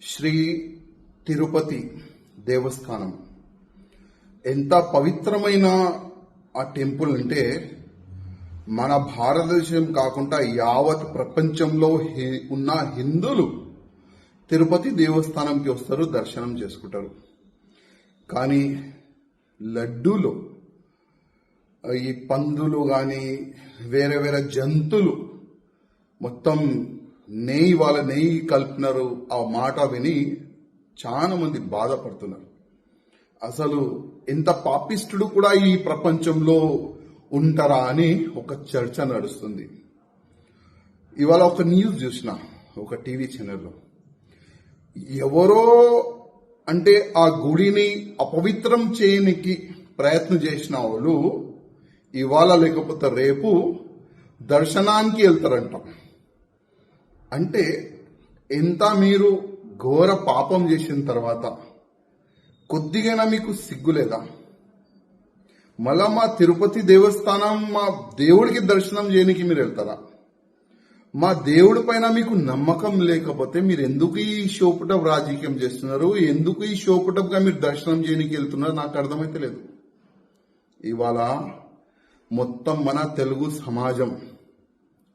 శ్రీ తిరుపతి దేవస్థానం ఎంత పవిత్రమైన ఆ టెంపుల్ అంటే మన భారతదేశం కాకుండా యావత్ ప్రపంచంలో ఉన్న హిందువులు తిరుపతి దేవస్థానంకి వస్తారు, దర్శనం చేసుకుంటారు. కానీ లడ్డూలు, ఈ పందులు కానీ వేరే వేరే జంతువులు మొత్తం నెయ్యి కలిపినారు. ఆ మాట విని చాలా మంది బాధపడుతున్నారు. అసలు ఎంత పాపిష్టుడు కూడా ఈ ప్రపంచంలో ఉంటారా అని ఒక చర్చ నడుస్తుంది. ఇవాళ ఒక న్యూస్ చూసిన ఒక టీవీ ఛానల్లో, ఎవరో అంటే ఆ గుడిని అపవిత్రం చేయడానికి ప్రయత్నం చేసిన వాళ్ళు ఇవాళ లేకపోతే రేపు దర్శనానికి వెళ్తారంట. అంటే ఎంత మీరు ఘోర పాపం చేసిన తర్వాత కొద్దిగైనా మీకు సిగ్గులేదా? మళ్ళా మా తిరుపతి దేవస్థానం, మా దేవుడికి దర్శనం చేయడానికి మీరు వెళ్తారా? మా దేవుడి పైన మీకు నమ్మకం లేకపోతే మీరు ఎందుకు ఈ షోపుటప్ రాజకీయం చేస్తున్నారు? ఎందుకు ఈ షోపుటప్ గా మీరు దర్శనం చేయడానికి వెళ్తున్నారు? నాకు అర్థమైతే లేదు. ఇవాళ మొత్తం మన తెలుగు సమాజం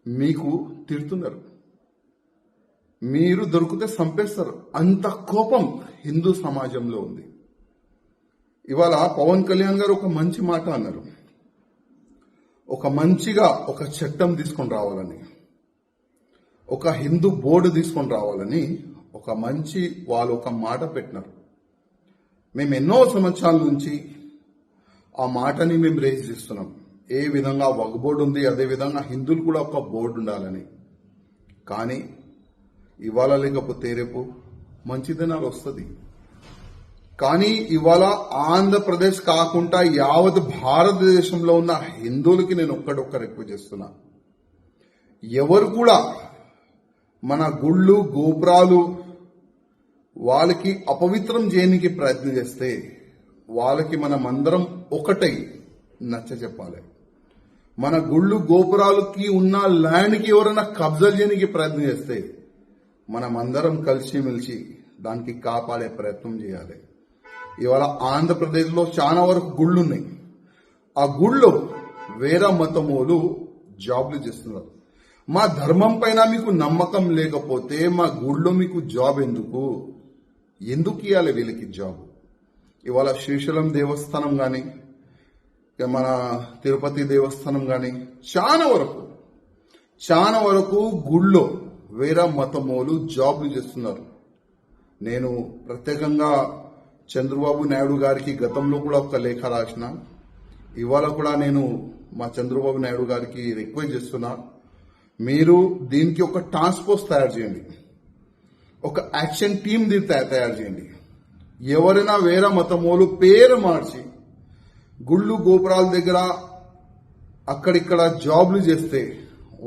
మీకు తిడుతున్నారు, మీరు దొరికితే చంపేస్తారు. అంత కోపం హిందూ సమాజంలో ఉంది. ఇవాళ పవన్ కళ్యాణ్ గారు ఒక మంచి మాట అన్నారు, ఒక చట్టం తీసుకొని రావాలని, ఒక హిందూ బోర్డు తీసుకొని రావాలని వాళ్ళు ఒక మాట పెట్టినారు. మేము ఎన్నో సంవత్సరాల నుంచి ఆ మాటని మేము రేజ్ చేస్తున్నాం. ఏ విధంగా వక్ బోర్డు ఉంది, అదే విధంగా హిందువులు కూడా ఒక బోర్డు ఉండాలని. కానీ ఇవాళ లేకపోతే రేపు మంచి దినాలు వస్తుంది. కానీ ఇవాళ ఆంధ్రప్రదేశ్ కాకుండా యావత్ భారతదేశంలో ఉన్న హిందువులకి నేను ఒక్క రిక్వెస్ట్ చేస్తున్నా, ఎవరు కూడా మన గుళ్ళు గోపురాలు వాళ్ళకి అపవిత్రం చేయడానికి ప్రయత్నం చేస్తే వాళ్ళకి మనమందరం ఒకటై నచ్చ చెప్పాలి. మన గుళ్ళు గోపురాలకి ఉన్న ల్యాండ్కి ఎవరైనా కబ్జా చేయడానికి ప్రయత్నం చేస్తే మనమందరం కలిసిమెలిసి దానికి కాపాడే ప్రయత్నం చేయాలి. ఇవాళ ఆంధ్రప్రదేశ్లో చాలా వరకు గుళ్ళు ఉన్నాయి. ఆ గుళ్ళో వేరే మతమోలు జాబ్లు చేస్తున్నారు. మా ధర్మం పైన మీకు నమ్మకం లేకపోతే మా గుళ్ళో మీకు జాబ్ ఎందుకు ఇవ్వాలి వీళ్ళకి జాబ్? ఇవాళ శ్రీశైలం దేవస్థానం కానీ మన తిరుపతి దేవస్థానం కానీ చాలా వరకు గుళ్ళో వేరే మతమోలు జాబ్లు చేస్తున్నారు. నేను ప్రత్యేకంగా చంద్రబాబు నాయుడు గారికి గతంలో కూడా ఒక లేఖ రాసిన, ఇవాళ కూడా నేను మా చంద్రబాబు నాయుడు గారికి రిక్వెస్ట్ చేస్తున్నా, మీరు దీనికి ఒక టాస్క్ ఫోర్స్ తయారు చేయండి, ఒక యాక్షన్ టీమ్ తయారు చేయండి. ఎవరైనా వేరే మతమోలు పేరు మార్చి గుళ్ళు గోపురాల దగ్గర అక్కడిక్కడ జాబ్లు చేస్తే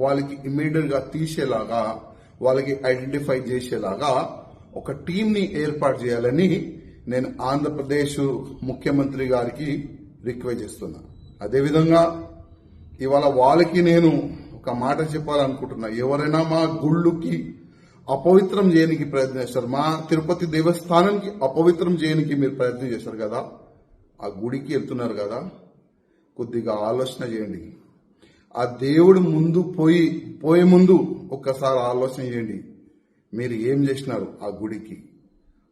వాళ్ళకి ఇమ్మీడియట్ గా తీసేలాగా, వాళ్ళకి ఐడెంటిఫై చేసేలాగా ఒక టీంని ఏర్పాటు చేయాలని నేను ఆంధ్రప్రదేశ్ ముఖ్యమంత్రి గారికి రిక్వెస్ట్ చేస్తున్నా. అదేవిధంగా ఇవాళ వాళ్ళకి నేను ఒక మాట చెప్పాలనుకుంటున్నా, ఎవరైనా మా గుళ్ళుకి అపవిత్రం చేయడానికి ప్రయత్నం చేస్తారు, మా తిరుపతి దేవస్థానానికి అపవిత్రం చేయడానికి మీరు ప్రయత్నం చేస్తారు కదా, ఆ గుడికి వెళ్తున్నారు కదా, కొద్దిగా ఆలోచన చేయండి. ఆ దేవుడు ముందు పోయే ముందు ఒక్కసారి ఆలోచన చేయండి, మీరు ఏం చేసినారు? ఆ గుడికి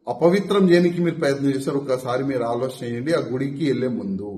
అపవిత్రం చేయడానికి మీరు ప్రయత్నం చేస్తారు. ఒక్కసారి మీరు ఆలోచన చేయండి ఆ గుడికి వెళ్లే ముందు.